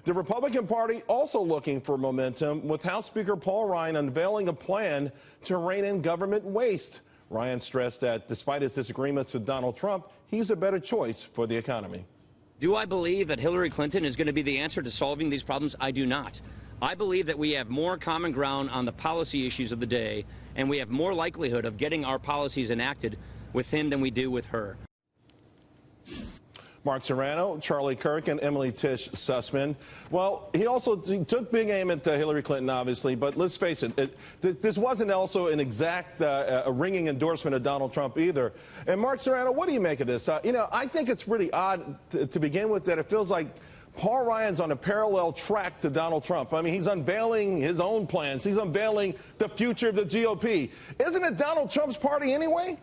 The Republican Party also looking for momentum, with House Speaker Paul Ryan unveiling a plan to rein in government waste. Ryan stressed that despite his disagreements with Donald Trump, he's a better choice for the economy. Do I believe that Hillary Clinton is going to be the answer to solving these problems? I do not. I believe that we have more common ground on the policy issues of the day, and we have more likelihood of getting our policies enacted with him than we do with her. Mark Serrano, Charlie Kirk, and Emily Tisch Sussman. Well, he took big aim at Hillary Clinton, obviously, but let's face it, this wasn't also an exact a ringing endorsement of Donald Trump either. And Mark Serrano, what do you make of this? I think it's pretty odd to begin with that it feels like Paul Ryan's on a parallel track to Donald Trump. I mean, he's unveiling his own plans. He's unveiling the future of the GOP. Isn't it Donald Trump's party anyway?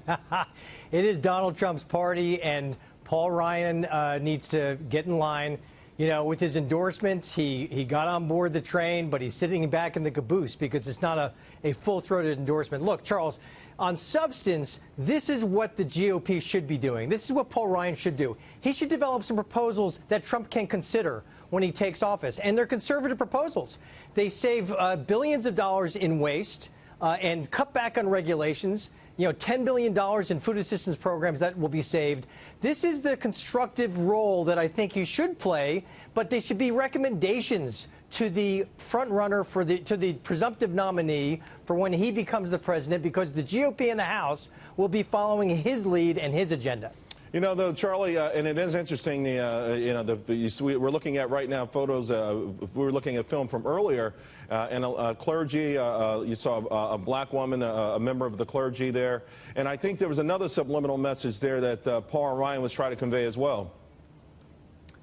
It is Donald Trump's party, and Paul Ryan needs to get in line. You know, with his endorsements, he got on board the train, but he's sitting back in the caboose because it's not a full-throated endorsement. Look, Charles, on substance, this is what the GOP should be doing. This is what Paul Ryan should do. He should develop some proposals that Trump can consider when he takes office, and they're conservative proposals. They save billions of dollars in waste and cut back on regulations. You know, $10 billion in food assistance programs that will be saved. This is the constructive role that I think he should play, but they should be recommendations to the front runner to the presumptive nominee for when he becomes the president, because the GOP in the House will be following his lead and his agenda. You know, though, Charlie, and it is interesting, we're looking at right now photos, we were looking at film from earlier, and a clergy, you saw a black woman, a member of the clergy there, and I think there was another subliminal message there that Paul Ryan was trying to convey as well.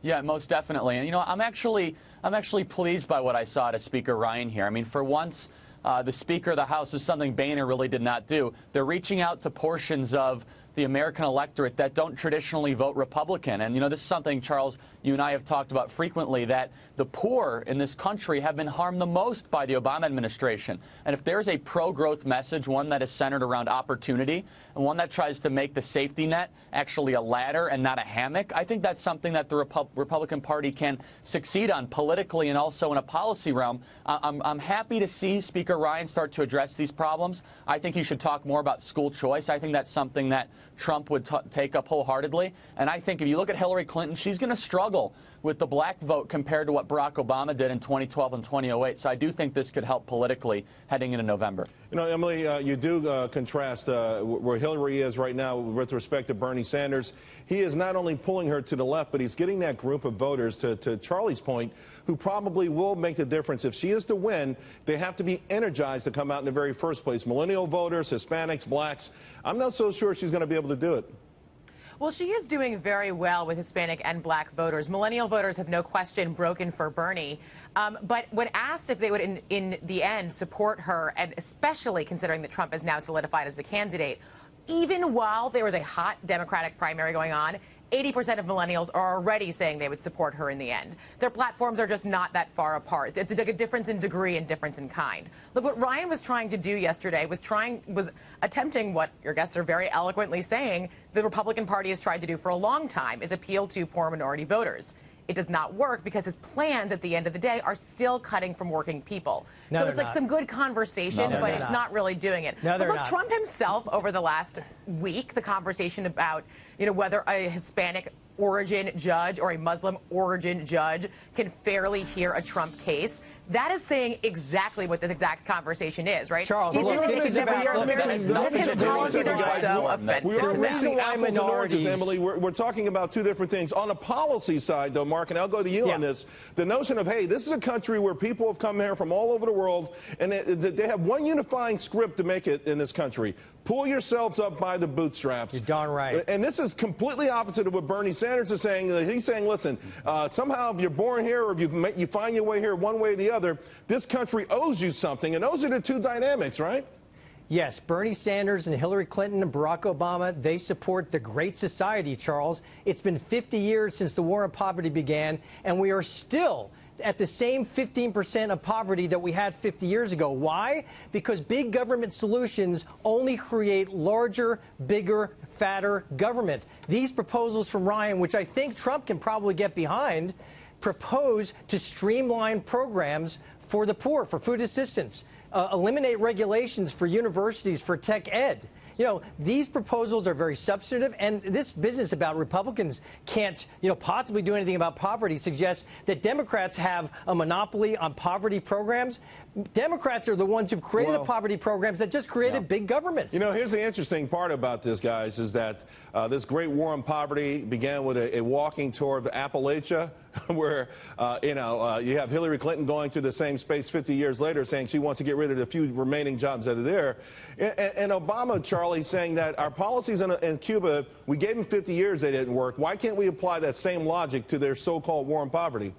Yeah, most definitely. And, you know, I'm actually pleased by what I saw out of Speaker Ryan here. I mean, for once, the Speaker of the House is something Boehner really did not do. They're reaching out to portions of the American electorate that don't traditionally vote Republican. And, you know, this is something, Charles, you and I have talked about frequently, that the poor in this country have been harmed the most by the Obama administration. And if there's a pro-growth message, one that is centered around opportunity, and one that tries to make the safety net actually a ladder and not a hammock, I think that's something that the Republican Party can succeed on politically and also in a policy realm. I'm happy to see Speaker Ryan start to address these problems. I think he should talk more about school choice. I think that's something that Trump would take up wholeheartedly. And I think if you look at Hillary Clinton, she's going to struggle with the black vote compared to what Barack Obama did in 2012 and 2008. So I do think this could help politically heading into November. You know, Emily, you do contrast where Hillary is right now with respect to Bernie Sanders. He is not only pulling her to the left, but he's getting that group of voters, to Charlie's point, who probably will make the difference. If she is to win, they have to be energized to come out in the very first place. Millennial voters, Hispanics, blacks. I'm not so sure she's going to be able to do it. Well, she is doing very well with Hispanic and black voters. Millennial voters have no question broken for Bernie. But when asked if they would, in the end, support her, and especially considering that Trump is now solidified as the candidate, even while there was a hot Democratic primary going on, 80% of millennials are already saying they would support her in the end. Their platforms are just not that far apart. It's like a difference in degree and difference in kind. Look, what Ryan was trying to do yesterday was attempting what your guests are very eloquently saying the Republican Party has tried to do for a long time, is appeal to poor minority voters. It does not work because his plans at the end of the day are still cutting from working people. No, so it's like some good conversation, but it's not really doing it. No, look, Trump himself over the last week, the conversation about, you know, whether a Hispanic origin judge or a Muslim origin judge can fairly hear a Trump case. That is saying exactly what this exact conversation is, right? Charles, we are missing minorities. Emily, we're talking about two different things. On a policy side, though, Mark, and I'll go to you on this, the notion of, hey, this is a country where people have come here from all over the world, and they have one unifying script to make it in this country. Pull yourselves up by the bootstraps. You're darn right. And this is completely opposite of what Bernie Sanders is saying. He's saying, listen, somehow if you're born here or if you find your way here one way or the other, this country owes you something. And those are the two dynamics, right? Yes, Bernie Sanders and Hillary Clinton and Barack Obama, they support the Great Society, Charles. It's been 50 years since the war on poverty began, and we are still at the same 15% of poverty that we had 50 years ago. Why? Because big government solutions only create larger, bigger, fatter government. These proposals from Ryan, which I think Trump can probably get behind, propose to streamline programs for the poor, for food assistance, eliminate regulations for universities for tech ed. You know, these proposals are very substantive, and this business about Republicans can't, possibly do anything about poverty suggests that Democrats have a monopoly on poverty programs. Democrats are the ones who've created the poverty programs that just created big government. You know, here's the interesting part about this, guys, is that this great war on poverty began with a walking tour of Appalachia, where, you have Hillary Clinton going to the same space 50 years later saying she wants to get rid of the few remaining jobs that are there. And Obama, Charlie, saying that our policies in Cuba, we gave them 50 years, they didn't work. Why can't we apply that same logic to their so-called war on poverty?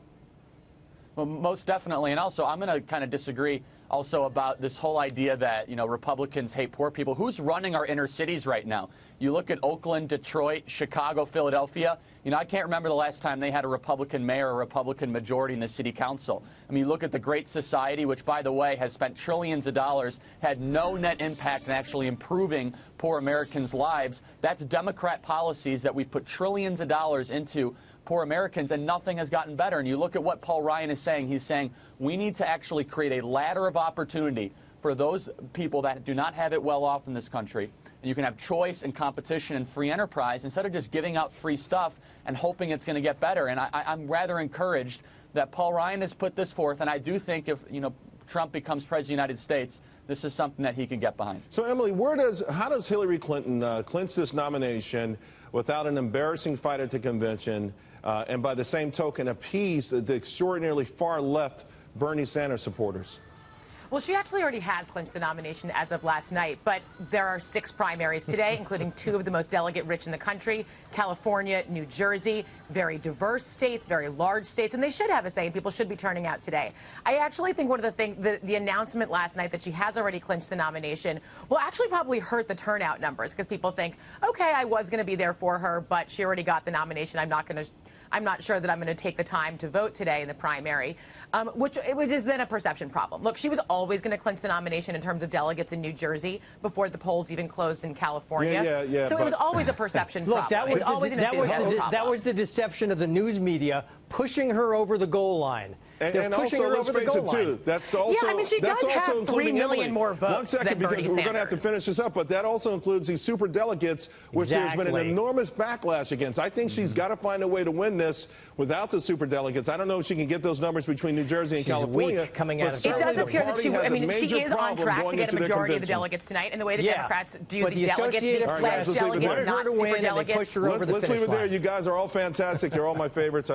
Well, most definitely. And also, I'm going to kind of disagree also about this whole idea that, Republicans hate poor people. Who's running our inner cities right now? You look at Oakland, Detroit, Chicago, Philadelphia. I can't remember the last time they had a Republican mayor or a Republican majority in the city council. I mean, you look at the Great Society, which, by the way, has spent trillions of dollars, had no net impact in actually improving poor Americans' lives. That's Democrat policies that we've put trillions of dollars into poor Americans, and nothing has gotten better. And you look at what Paul Ryan is saying. He's saying we need to actually create a ladder of opportunity for those people that do not have it well off in this country. And you can have choice and competition and free enterprise instead of just giving out free stuff and hoping it's going to get better. And I'm rather encouraged that Paul Ryan has put this forth, and I do think if Trump becomes president of the United States, this is something that he can get behind. So, Emily, how does Hillary Clinton clinch this nomination without an embarrassing fight at the convention, and by the same token appease the extraordinarily far left Bernie Sanders supporters? Well, she actually already has clinched the nomination as of last night, but there are 6 primaries today, including 2 of the most delegate-rich in the country, California, New Jersey, very diverse states, very large states, and they should have a say, and people should be turning out today. I actually think one of the things, the announcement last night that she has already clinched the nomination will actually probably hurt the turnout numbers, because people think, okay, I was going to be there for her, but she already got the nomination. I'm not sure that I'm going to take the time to vote today in the primary, which is then a perception problem. Look, she was always going to clinch the nomination in terms of delegates in New Jersey before the polls even closed in California. Yeah, so it was always a perception problem. That was the deception of the news media pushing her over the goal line. And also, let's face it, too, that's also, she does have 3 million more votes. 1 second, because we're going to have to finish this up, but that also includes these super delegates, which there's been an enormous backlash against. I think she's got to find a way to win this without the super delegates. I don't know if she can get those numbers between New Jersey and California. Coming out of it does appear that she is on track to get a majority of the delegates tonight, and the way the Democrats do the delegates, pledge delegates, not super delegates. Let's leave it there. You guys are all fantastic. You're all my favorites.